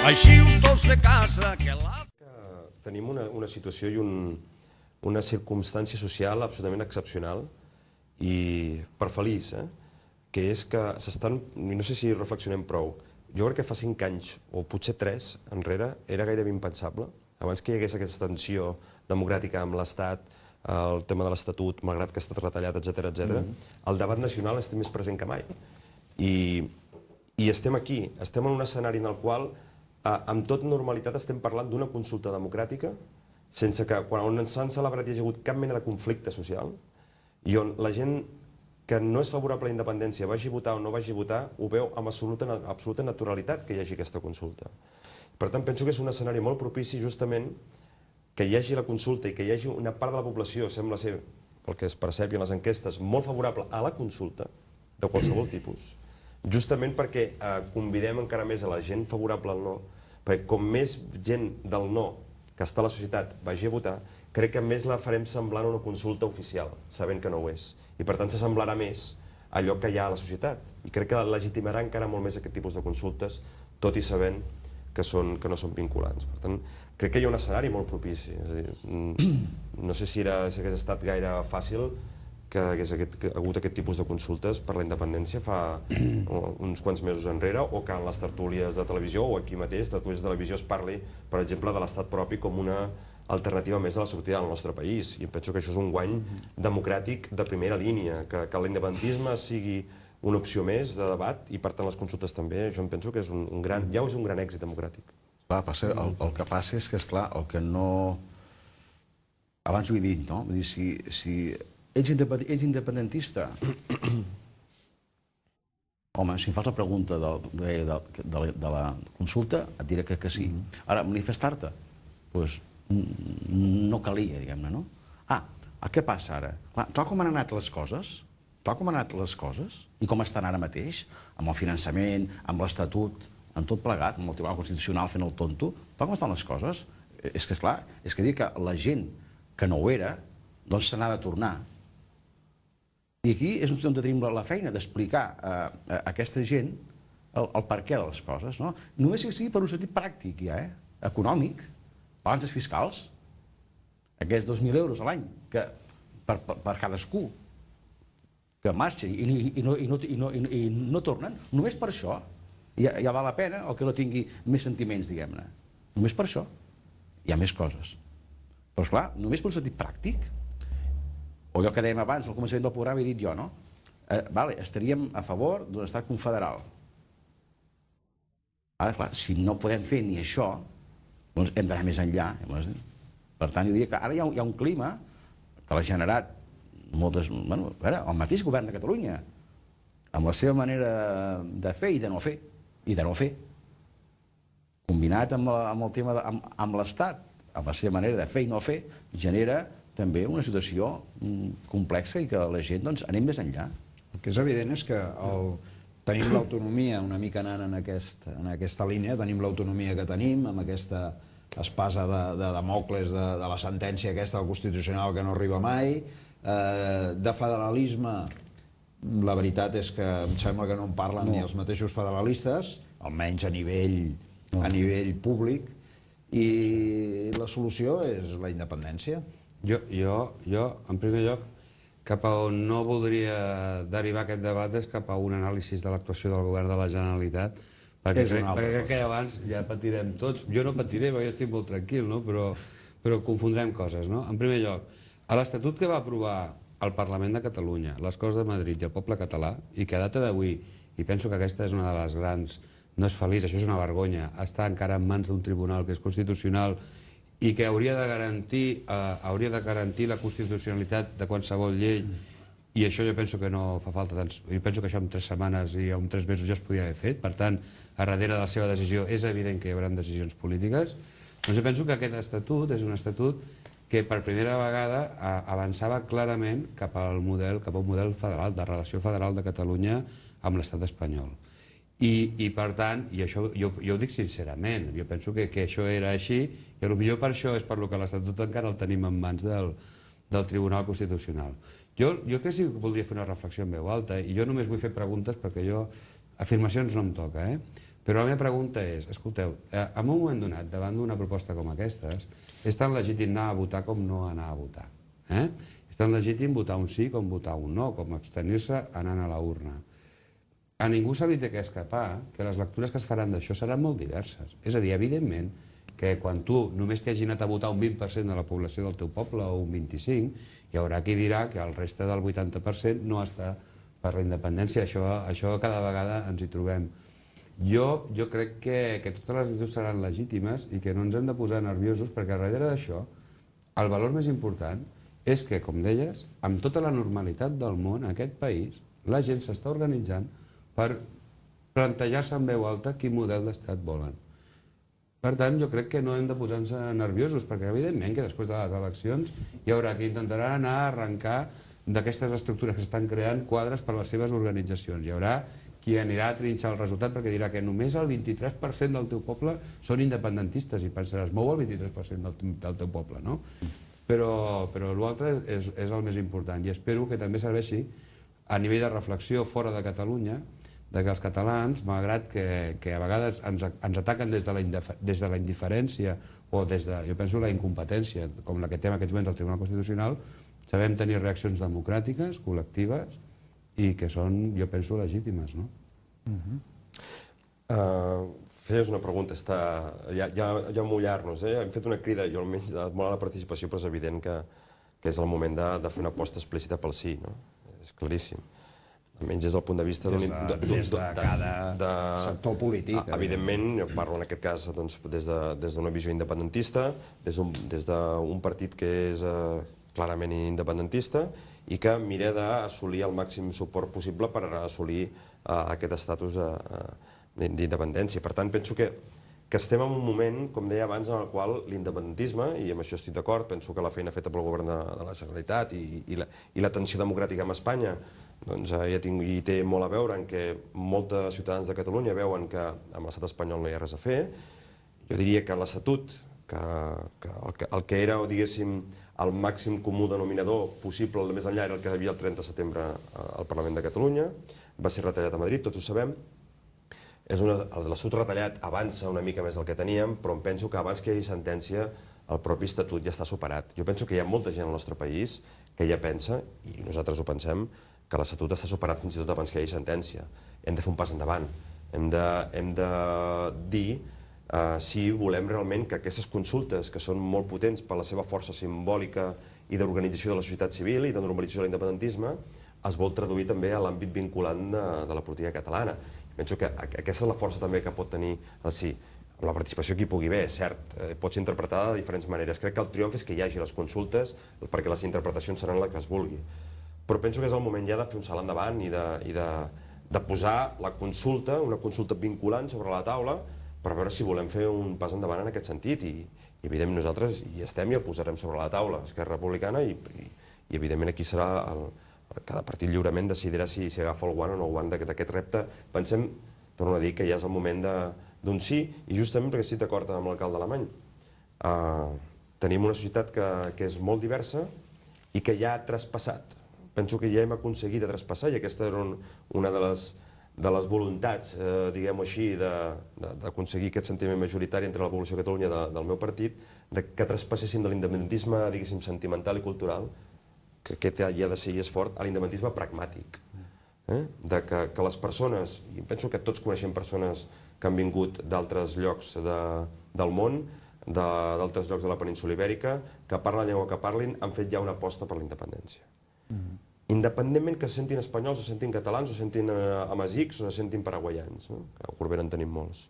Així tots de casa que la... Tenim una situació i una circumstància social absolutament excepcional i per feliç, que és que s'estan, no sé si reflexionem prou, jo crec que fa 5 anys, o potser 3 enrere, era gairebé impensable, abans que hi hagués aquesta tensió democràtica amb l'Estat, el tema de l'Estatut, malgrat que ha estat retallat, etc. El debat nacional està més present que mai. I estem aquí, estem en un escenari en el qual, amb tot normalitat, estem parlant d'una consulta democràtica, sense que, quan s'han celebrat hi hagi hagut cap mena de conflicte social, i on la gent que no és favorable a la independència vagi a votar o no vagi a votar, ho veu amb absoluta naturalitat que hi hagi aquesta consulta. Per tant, penso que és un escenari molt propici justament que hi hagi la consulta i que hi hagi una part de la població, sembla ser, pel que es percep en les enquestes, molt favorable a la consulta, de qualsevol tipus, justament perquè convidem encara més a la gent favorable al no, perquè com més gent del no que està a la societat vagi a votar, crec que més la farem semblant a una consulta oficial, sabent que no ho és. I per tant s'assemblarà més a allò que hi ha a la societat. I crec que legitimarà encara molt més aquest tipus de consultes, tot i sabent que no són vinculants. Per tant, crec que hi ha un escenari molt propici. És a dir, no sé si hagués estat gaire fàcil que hagués hagut aquest tipus de consultes per la independència fa uns quants mesos enrere, o que en les tertúlies de televisió o aquí mateix, tertúlies de televisió, es parli, per exemple, de l'estat propi com una alternativa més a la sortida del nostre país. I penso que això és un guany democràtic de primera línia, que l'independentisme sigui una opció més de debat i per tant les consultes també, jo em penso que és un gran èxit democràtic. Clar, el que passa és que, esclar, el que no... Abans ho he dit, no? Vull dir, si ets independentista, home, si em fas la pregunta de la consulta, et diré que sí. Ara, manifestar-te, doncs no calia, diguem-ne, no? Què passa ara? Tal com han anat les coses, i com estan ara mateix, amb el finançament, amb l'Estatut, amb tot plegat, amb el Tribunal Constitucional fent el tonto, tal com estan les coses, és que, esclar, és que dir que la gent que no ho era, doncs se n'ha de tornar. I aquí és on tenim la feina d'explicar a aquesta gent el perquè de les coses, no? Només que sigui per un sentit pràctic, ja, econòmic, balances fiscals, aquests 2.000 euros a l'any, que per cadascú que marxen i no tornen, només per això ja val la pena el que no tingui més sentiments, diguem-ne. Només per això. Hi ha més coses. Però, esclar, només per un sentit pràctic, o allò que dèiem abans, al començament del programa he dit jo, no? Estaríem a favor d'un estat confederal. Ara, clar, si no podem fer ni això, doncs hem d'anar més enllà. Per tant, jo diria que ara hi ha un clima que l'ha generat moltes... Bueno, el mateix govern de Catalunya, amb la seva manera de fer i de no fer, combinat amb el tema amb l'Estat, amb la seva manera de fer i no fer, genera també una situació complexa i que la gent anem més enllà. El que és evident és que tenim l'autonomia una mica anant en aquesta línia, tenim l'autonomia que tenim, amb aquesta espasa de Damocles de la sentència aquesta del Constitucional que no arriba mai, de federalisme, la veritat és que em sembla que no en parlen ni els mateixos federalistes, almenys a nivell públic, i la solució és la independència. Jo, en primer lloc, cap a on no voldria derivar aquest debat és cap a un anàlisi de l'actuació del govern de la Generalitat, perquè crec que abans ja patirem tots. Jo no patiré, perquè jo estic molt tranquil, però confondrem coses. En primer lloc, a l'Estatut que va aprovar el Parlament de Catalunya, les Corts de Madrid i el poble català, i que a data d'avui, i penso que aquesta és una de les grans, no és feliç, això és una vergonya, està encara en mans d'un tribunal que és constitucional i que hauria de garantir la constitucionalitat de qualsevol llei, i això jo penso que no fa falta tants... Jo penso que això en 3 setmanes i en 3 mesos ja es podia haver fet, per tant, a darrere de la seva decisió és evident que hi haurà decisions polítiques. Doncs jo penso que aquest estatut és un estatut que per primera vegada avançava clarament cap a un model federal, de relació federal de Catalunya amb l'estat espanyol. I per tant, i això jo ho dic sincerament, jo penso que això era així, i potser per això és per lo que l'Estatut encara el tenim en mans del Tribunal Constitucional. Jo que sí que voldria fer una reflexió en veu alta, i jo només vull fer preguntes perquè jo afirmacions no em toca, Però la meva pregunta és, escolteu, en un moment donat, davant d'una proposta com aquestes, és tan legítim anar a votar com no anar a votar. És tan legítim votar un sí com votar un no, com abstenir-se anant a la urna. A ningú se li té que escapar que les lectures que es faran d'això seran molt diverses. És a dir, evidentment, que quan tu només t'hagi anat a votar un 20% de la població del teu poble o un 25%, hi haurà qui dirà que el reste del 80% no està per la independència. Això cada vegada ens hi trobem. Jo crec que totes les actituds seran legítimes i que no ens hem de posar nerviosos, perquè darrere d'això el valor més important és que, com deies, amb tota la normalitat del món, en aquest país, la gent s'està organitzant per plantejar-se en veu alta quin model d'estat volen. Per tant, jo crec que no hem de posar-nos nerviosos, perquè evidentment que després de les eleccions hi haurà qui intentarà anar a arrencar d'aquestes estructures que s'estan creant quadres per a les seves organitzacions. Hi haurà qui anirà a trinxar el resultat perquè dirà que només el 23% del teu poble són independentistes i pensaràs, mou el 23% del teu poble, no? Però l'altre és el més important i espero que també serveixi a nivell de reflexió fora de Catalunya de que els catalans, malgrat que a vegades ens ataquen des de la indiferència o des de, jo penso, la incompetència, com la que té en aquests moments el Tribunal Constitucional, sabem tenir reaccions democràtiques, col·lectives, i que són, jo penso, legítimes, no? Feies una pregunta, ja mullar-nos, hem fet una crida, jo almenys, de molt a la participació, però és evident que és el moment de fer una aposta explícita pel sí, no? És claríssim. Almenys des del punt de vista des de cada sector polític. Evidentment, jo parlo en aquest cas des d'una visió independentista, des d'un partit que és clarament independentista i que mira d'assolir el màxim suport possible per assolir aquest estatus d'independència. Per tant, penso que estem en un moment, com deia abans, en el qual l'independentisme, i amb això estic d'acord, penso que la feina feta pel govern de la Generalitat i la tensió democràtica amb Espanya hi té molt a veure en què molts ciutadans de Catalunya veuen que amb l'estat espanyol no hi ha res a fer. Jo diria que l'Estatut, el que era, diguéssim, el màxim comú denominador possible, el més enllà era el que hi havia el 30 de setembre al Parlament de Catalunya, va ser retallat a Madrid, tots ho sabem. L'Estatut retallat avança una mica més del que teníem, però em penso que abans que hi hagi sentència el propi Estatut ja està superat. Jo penso que hi ha molta gent al nostre país que ja pensa, i nosaltres ho pensem, que l'Estatut està superat fins i tot abans que hi hagi sentència. Hem de fer un pas endavant. Hem de dir si volem realment que aquestes consultes, que són molt potents per la seva força simbòlica i d'organització de la societat civil i de normalització de l'independentisme, es vol traduir també a l'àmbit vinculant de la política catalana. Penso que aquesta és la força també que pot tenir el sí. Amb la participació que hi pugui haver, cert, pot ser interpretada de diferents maneres. Crec que el triomf és que hi hagi les consultes perquè les interpretacions seran les que es vulgui. Però penso que és el moment ja de fer un salt endavant i de posar la consulta, una consulta vinculant sobre la taula per veure si volem fer un pas endavant en aquest sentit. I evidentment nosaltres hi estem i el posarem sobre la taula, Esquerra Republicana, i evidentment aquí serà cada partit lliurement decidirà si agafa el guant o no el guant d'aquest repte. Pensem, torno a dir, que ja és el moment d'un sí, i justament perquè estic d'acord amb l'alcalde Alemany. Tenim una societat que és molt diversa i que ja ha traspassat. Penso que ja hem aconseguit traspassar, i aquesta era una de les voluntats, diguem-ho així, d'aconseguir aquest sentiment majoritari entre la població de Catalunya del meu partit, que traspasséssim de l'independentisme, diguéssim, sentimental i cultural, que aquest ja ha de ser i és fort, a l'independentisme pragmàtic. Que les persones, i penso que tots coneixem persones que han vingut d'altres llocs del món, d'altres llocs de la península Ibèrica, que parlen la llengua que parlin, han fet ja una aposta per la independència. Independentment que se sentin espanyols, o se sentin catalans, o se sentin amazics, o se sentin paraguaians, que a Corbera en tenim molts.